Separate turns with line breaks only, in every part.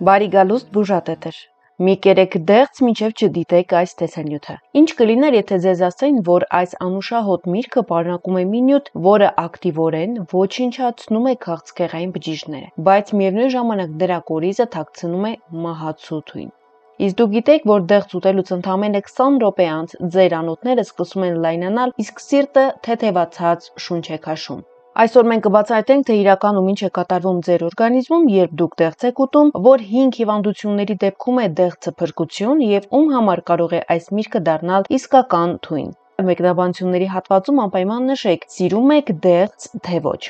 Բարի գալուստ բուժատետեր։ Մի կերեք դեղց մինչև չդիտեք այս տեսանյութը։ Ինչ կլիներ, եթե ձեզ ասեին, որ այս անուշահոտ միրգը պարունակում է մի նյութ, որը ակտիվորեն ոչնչացնում է քաղցկեղային բջիջները, բայց միևնույն ժամանակ դրա կորիզը թաքցնում է մահացու թույն։ Իսկ դուք գիտեք, որ դեղց ուտելուց ընդամենը 20 րոպե անց ձեր անոթները սկսում են լայնանալ, իսկ սիրտը թեթևացած շունչ է քաշում։ Այսօր մենք կբացատրենք, թե իրականում ինչ է կատարվում ձեր օրգանիզմում, երբ դուք դեղց եք ուտում, որ 5 հիվանդությունների դեպքում է դեղցը փրկություն եւ ում համար կարող է այս միրգը դառնալ իսկական թույն։ Մեկնաբանությունների հատվածում անպայման նշեք՝ սիրում եք դեղց, թե ոչ։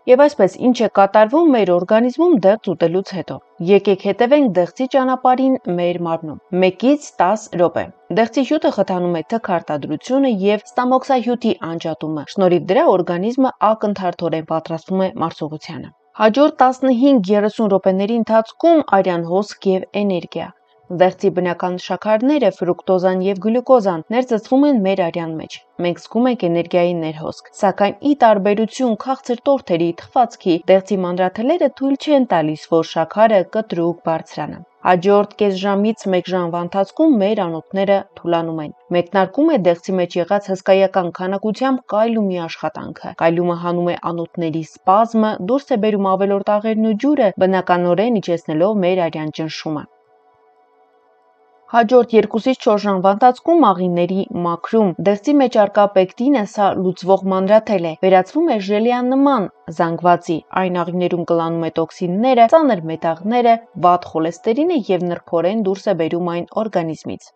Եվ այսպես, ինչ է կատարվում մեր օրգանիզմում դեղց ուտելուց հետո։ Եկեք հետևենք դեղցի ճանապարհին մեր մարմնում։ 1-ից 10 րոպե։ Դեղցի հյութը խթանում է թքարտադրությունը եւ ստամոքսահյութի անջատումը։ Շնորհիվ դրա օրգանիզմը ակնթարթորեն պատրաստվում է մարսողությանը։ Հաջորդ 15-30 րոպեների ընթացքում արյան հոսք եւ էներգիա։ Դեղցի բնական շաքարները, ֆրուկտոզան եւ գլյուկոզան ներծծվում են մեր արյան մեջ։ Մենք զգում ենք էներգիայի ներհոսք, սակայն ի տարբերություն քաղցր տորթերի, թխվածքի, դեղցի մանրաթելերը թույլ չեն տալիս, որ շաքարը կտրուկ բարձրանա։ Հաջորդ կես ժամից 1 ժամվա ընթացքում մեր անոթները թուլանում են։ Մեկնարկում է դեղցի մեջ եղած հսկայական քանակությամբ կալիումի աշխատանքը։ Կալիումը հանում է անոթների սպազմը, դուրս է բերում ավելորդ աղերն ու ջուրը, բնականորեն իջեցնելով մեր արյան ճնշումը։ Հաջորդ 2-ից 4 ժամվա ընթացքում աղիների մաքրում։ Դեղցի մեջ առկա պեկտինը, սա լուծվող մանրաթել է, վերածվում է ժելիանման զանգվածի, այն աղիներում կլանում է տոքսինները, ծանր մետաղները, վատ խոլեստերինը եւ նրբորեն դուրս է բերում այն օրգանիզմից։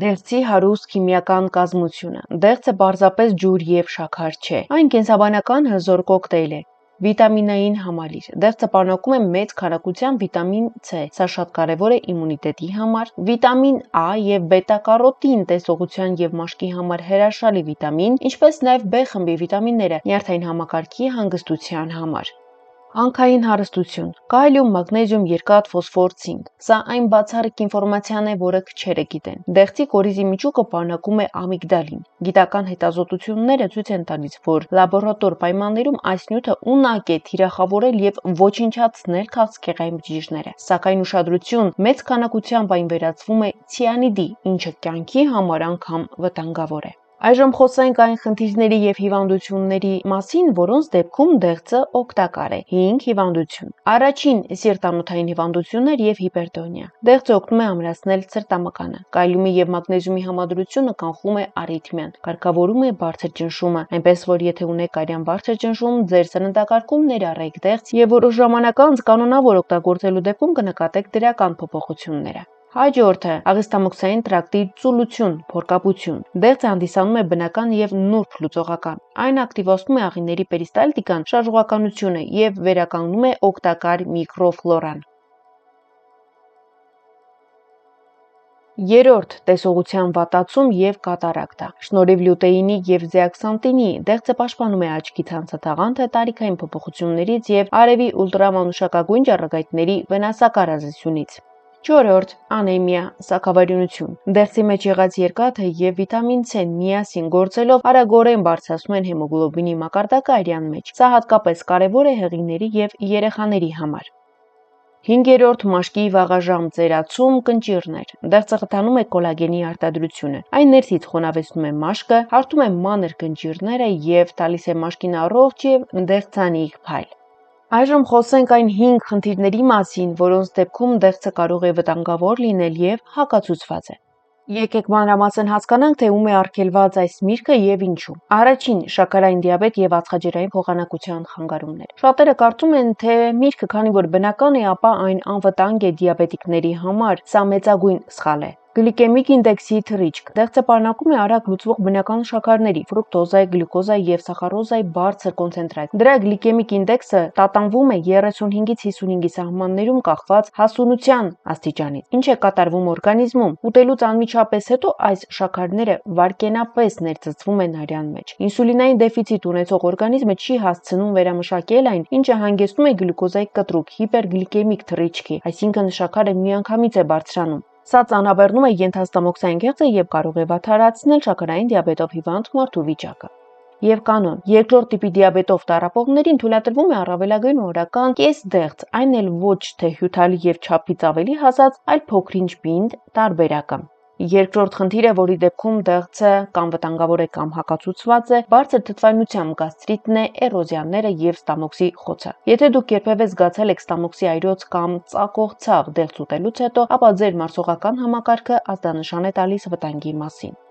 Դեղցի հարուստ քիմիական կազմությունը։ Դեղցը պարզապես ջուր եւ շաքար չէ, այն կենսաբանական հզոր կոկտեյլ է։ Վիտամինային համալիր։ Դեղցը պարունակում է մեծ քանակությամբ վիտամին C, սա շատ կարևոր է իմունիտետի համար, վիտամին A եւ բետա-կարոտին տեսողության եւ մաշկի համար հրաշալի վիտամին, ինչպես նաեւ B խմբի վիտամինները նյարդային համակարգի հանգստության համար։ Հանքային հարստություն՝ կալիում, մագնեզիում, երկաթ, ֆոսֆոր, ցինկ։ Սա այն բացառիկ ինֆորմացիան է, որը քչերը գիտեն։ Դեղցի կորիզի միջուկը պարունակում է ամիգդալին։ Գիտական հետազոտությունները ցույց են տալիս, որ լաբորատոր պայմաններում այս նյութը ունակ է թիրախավորել եւ ոչնչացնել քաղցկեղային բջիջները։ Սակայն ուշադրություն, մեծ քանակությամբ այն վերածվում է ցիանիդի, ինչը կյանքի համար անգամ վտանգավոր է։ Այժմ խոսենք այն խնդիրների եւ հիվանդությունների մասին, որոնց դեպքում դեղցը օգտակար է։ 5 հիվանդություն։ Առաջին՝ սիրտանոթային հիվանդություններ եւ հիպերտոնիա։ Դեղցը օգնում է ամրացնել սրտամկանը։ Կալիումի եւ մագնեզիումի համադրությունը կանխում է արիթմիան, կարգավորում է բարձր ճնշումը, այնպես որ եթե ունեք արյան բարձր ճնշում, ձեր սննդակարգում ներառեք դեղց եւ որոշ ժամանակ անց կանոնավոր օգտագործելու դեպքում կնկատեք դրական փոփոխությունները։ Հաջորդը՝ աղիստամոքսային տրակտի ծուլություն, փորկապություն։ Դեղցը հանդիսանում է բնական եւ նուրբ լուծողական։ Այն ակտիվացնում է աղիների պերիստալտիկան, շարժուղականությունը եւ վերականգնում է օգտակար միկրոֆլորան։ Երրորդ՝ տեսողության վատացում եւ կատարակտա։ Շնորհիվ լյուտեինի եւ զեակսանթինի դեղցը պաշտպանում է աչքի ցանցաթաղանթը տարիքային փոփոխություններից եւ արևի ուլտրամանուշակագույն ճառագայթների վնասակար ազդեցությունից։ 4. Անեմիա, սակավարյունություն։ Դեղցի մեջ եղած երկաթը եւ վիտամին C-ն միասին գործելով արագորեն բարձրացնում են հեմոգլոբինի մակարդակը արյան մեջ։ Սա հատկապես կարևոր է հեղիների եւ երեխաների համար։ 5. Մաշկի վաղաժամ ծերացում, կնճիռներ։ Դեղցը խթանում է կոլագենի արտադրությունը։ Այն ներսից խոնավեցնում է մաշկը, հարթում է մանր կնճիռները եւ տալիս է մաշկին առողջ եւ դեղցանիկ փայլ։ Այժմ խոսենք այն 5 խնդիրների մասին, որոնց դեպքում դեղցը կարող է վտանգավոր լինել եւ հակացուցված է։ Եկեք մանրամասն հասկանանք, թե ում է արգելված այս միրգը եւ ինչու։ Առաջին՝ շաքարային դիաբետ եւ ածխաջրային փոխանակության խանգարումներ։ Շատերը կարծում են, թե միրգը, քանի որ բնական է, ապա այն անվտանգ է դիաբետիկների համար։ Սա մեծագույն սխալ է։ Գլիկեմիկ ինդեքսի թռիչք։ Դեղցը պարունակում է արագ լուծվող բնական շաքարների՝ ֆրուկտոզայի, գլյուկոզայի եւ սախարոզայի բարձր կոնցենտրացիա։ Դրա գլիկեմիկ ինդեքսը տատանվում է 35-ից 55-ի սահմաններում կախված հասունության աստիճանից։ Ինչ է կատարվում օրգանիզմում։ Ուտելուց անմիջապես հետո այս շաքարները վարկենապես ներծծվում են արյան մեջ։ Ինսուլինային դեֆիցիտ ունեցող օրգանիզմը չի հասցնում վերամշակել այն, ինչը հանգեցնում է գլյուկոզայի կտրուկ հիպերգլիկեմիկ թռիչքի, այսինքն շաքարը միանգամից է բարձրանում։ Սա ծանրաբեռնում է ենթաստամոքսային գեղձը եւ կարող է վատթարացնել շաքարային դիաբետով հիվանդ մարդու վիճակը։ եւ կանոն։ Երկրորդ տիպի դիաբետով տառապողներին թույլատրվում է առավելագույն օրական կես դեղց, այն էլ ոչ թե հյութալի եւ չափից ավելի հասած, այլ փոքրինչ պինդ տարբերակը։ Երկրորդ խնդիրը, որի դեպքում դեղցը կամ վտանգավոր է կամ հակացուցված է, բարձր թթվայնությամբ գաստրիտն է, էրոզիաները եւ ստամոքսի խոցը։ Եթե դուք երբևէ զգացել եք ստամոքսի այրոց կամ ծակող ցավ դեղց ուտելուց հետո, ապա ձեր մարսողական համակարգը ազդանշան է տալիս վտանգի մասին։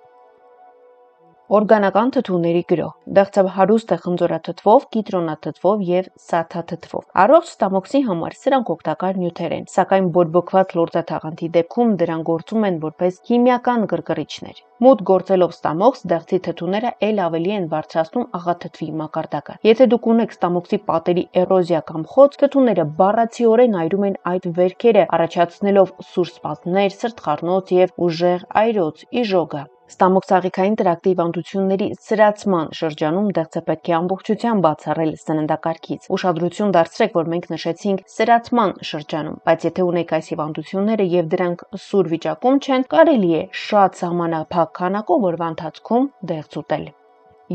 Օրգանական թթուների գրոհ։ Դեղցը հարուստ է խնձորաթթվով, կիտրոնաթթվով եւ սաթաթթվով։ Առողջ ստամոքսի համար սրանք օգտակար նյութեր են, սակայն բորբոքված լորձաթաղանթի դեպքում դրանք գործում են որպես քիմիական գրգռիչներ։ Մուտք գործելով ստամոքս, դեղցի թթուները ել ավելի են բարձրացնում աղաթթվի մակարդակը։ Եթե դուք ունեք ստամոքսի պատերի էրոզիա կամ խոց, թթուները բառացիորեն այրում են այդ վերքերը, առաջացնելով սուր սպազմներ, սրտխառնոց եւ ուժեղ այրոց, իժոգը։ Ստամոքսաղիքային տրակտի հիվանդությունների սրացման շրջանում դեղցը պետք է ամբողջությամբ բացառել սննդակարգից։ Ուշադրություն դարձրեք, որ մենք նշեցինք սրացման շրջանում, բայց եթե ունեք այս հիվանդությունները եւ դրանք սուր վիճակում չեն, կարելի է շատ սահմանափակ քանակով օրվա ընթացքում դեղց ուտել։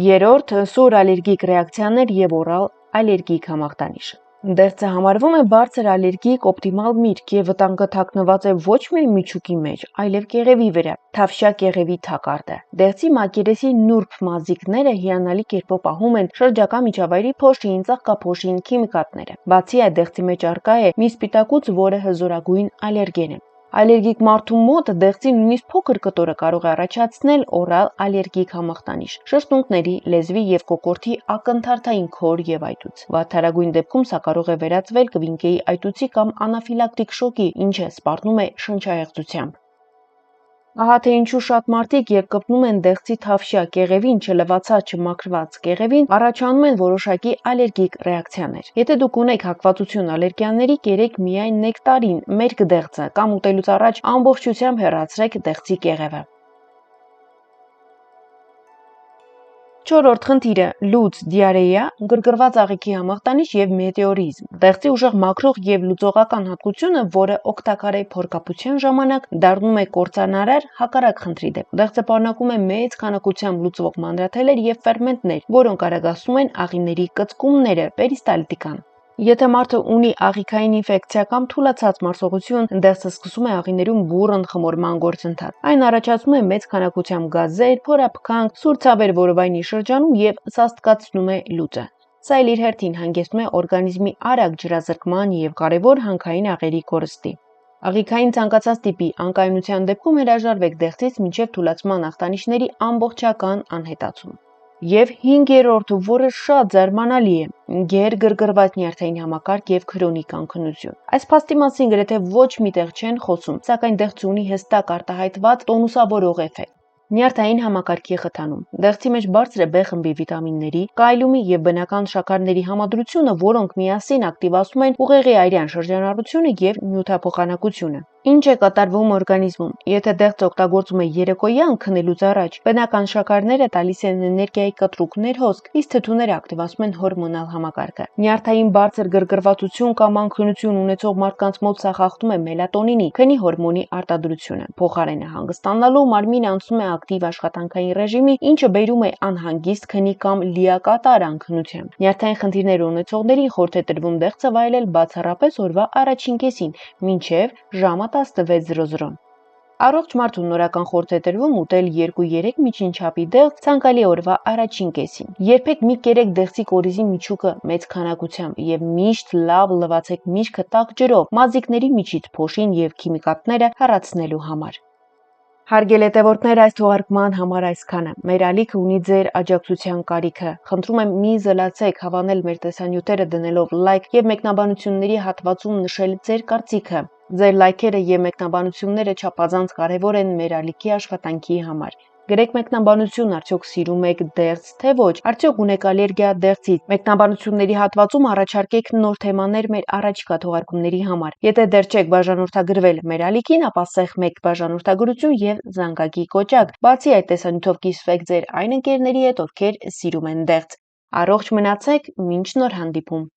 Երրորդ՝ սուր ալերգիկ ռեակցիաներ եւ օրալ ալերգիկ համախտանիշ։ Դեղցը համարվում է բարձր ալերգիկ օպտիմալ միրգ եւ վտանգը թաքնված է ոչ միայն միջուկի մեջ, այլև կեղևի վրա։ Թավշյա կեղևի թակարդը։ Դեղցի մակերեսի նուրբ մազիկները հիանալի կերպով պահում են շրջակա միջավայրի փոշին, ծաղկափոշին, քիմիկատները։ Բացի այդ, դեղցի մեջ առկա է մի սպիտակուց, որը հզորագույն ալերգեն է։ Ալերգիկ մարդու մոտ դեղցի նույնիսկ փոքր կտորը կարող է առաջացնել օրալ ալերգիկ համախտանիշ, շրթունքների, լեզվի եւ կոկորդի ակնթարթային քոր եւ այտուց։ Վատթարագույն դեպքում սա կարող է վերածվել կվինկեի այտուցի կամ անաֆիլակտիկ շոկի, ինչը սպառնում է շնչահեղձությամբ։ Ահա թե ինչու շատ մարդիկ, երբ կպնում են դեղցի թավշյա կեղևին, չլվացած, չմաքրված կեղևին, առաջանում են որոշակի ալերգիկ ռեակցիաներ։ Եթե դուք ունեք հակվածություն ալերգիաների, կերեք միայն նեկտարին, մերկ դեղցը կամ ուտելուց առաջ ամբողջությամբ հեռացրեք դեղցի կեղևը։ Չորրորդ խնդիրը՝ լուծ, դիարեա, գրգռված աղիքի համախտանիշ եւ մետեորիզմ։ Դեղցի ուժեղ մաքրող եւ լուծողական հատկությունը, որը օգտակար է փորկապության ժամանակ, դառնում է կործանարար հակառակ խնդրի դեպքում։ Դեղցը պարունակում է մեծ քանակությամբ լուծվող մանրաթելեր եւ ֆերմենտներ, որոնք արագացնում են աղիների կծկումները, պերիստալտիկան։ Եթե մարդը ունի աղիքային ինֆեկցիա կամ թուլացած մարսողություն, դեղցը սկսում է աղիներում բուռն խմորման գործընթաց։ Այն առաջացնում է մեծ քանակությամբ գազեր, փորափքանք, սուր ցավեր որովայնի շրջանում եւ սաստկացնում է լուծը։ Սա էլ իր հերթին հանգեցնում է օրգանիզմի արագ ջրազրկման եւ կարևոր հանքային աղերի կորստի։ Աղիքային ցանկացած տիպի անկայունության դեպքում հրաժարվեք դեղցից մինչև թուլացման ախտանիշների ամբողջական անհետացում։ Եվ 5-րդը, որը շատ զարմանալի է, գերգրգռված նյարդային համակարգ եւ քրոնիկ անքնություն։ Այս փաստի մասին գրեթե ոչ մի տեղ չեն խոսում, սակայն դեղցը ունի հստակ արտահայտված տոնուսավորող էֆեկտ։ Նյարդային համակարգի խթանում։ Դեղցի մեջ բարձր է B խմբի վիտամինների, կալիումի եւ բնական շաքարների համադրությունը, որոնք միասին ակտիվացնում են ուղեղի արյան շրջանառությունը եւ նյութափոխանակությունը։ Ինչ է կատարվում օրգանիզմում։ Եթե դեղցը օգտագործում է երեկոյան քնելուց առաջ, բնական շաքարները տալիս են էներգիայի կտրուկ հոսք, իսկ թթուները ակտիվացում են հորմոնալ համակարգը։ Նյարդային բարձր գրգռվածություն կամ անքնություն ունեցող մարդկանց մոտ սա խախտում է մելատոնինի, քնի հորմոնի արտադրությունը։ Փոխարենը հանգստանալու մարմինը անցնում է ակտիվ աշխատանքային ռեժիմի, ինչը բերում է անհանգիստ քնի կամ լիակատար անքնության։ Նյարդային խնդիրներ ունեցողներին խորհուրդ է տրվում դեղցը վայելել բացառապես օրվա առաջին կեսին, մինչև ժամը 16:00։ Առողջ մարդուն նորական խորհուրդ է տրվում ուտել 2-3 միջին չափի դեղց ցանկալի օրվա առաջին կեսին։ Երբեք մի կերեք դեղցի կորիզի միջուկը մեծ քանակությամբ եւ միշտ լավ լվացեք միրգը տաք ջրով, մազիկների միջից փոշին եւ քիմիկատները հեռացնելու համար։ Հարգելի հետևորդներ, այս թողարկման համար այսքանը։ Մեր ալիքը ունի ձեր աջակցության կարիքը։ Խնդրում եմ մի զլացեք հավանել մեր տեսանյութերը դնելով լայք եւ մեկնաբանությունների հատվածում նշել ձեր կարծիքը։ Ձեր լայքերը եւ մեկնաբանությունները չափազանց կարևոր են մեր ալիքի աշխատանքի համար։ Գրեք մեկնաբանություն, արդյոք սիրում եք դեղց, թե ոչ, արդյոք ունեք ալերգիա դեղցից։ Մեկնաբանությունների հատվածում առաջարկեք նոր թեմաներ մեր առաջիկա թողարկումների համար։ Եթե դեռ չեք բաժանորդագրվել մեր ալիքին, ապա սեղմ 1 բաժանորդագրություն եւ զանգակի կոճակ։ Բացի այդ, տեսանյութով կիսվեք ձեր այն ընկերների հետ, ովքեր սիրում են դեղց։ Առողջ մնացեք, մինչ նոր հանդիպում։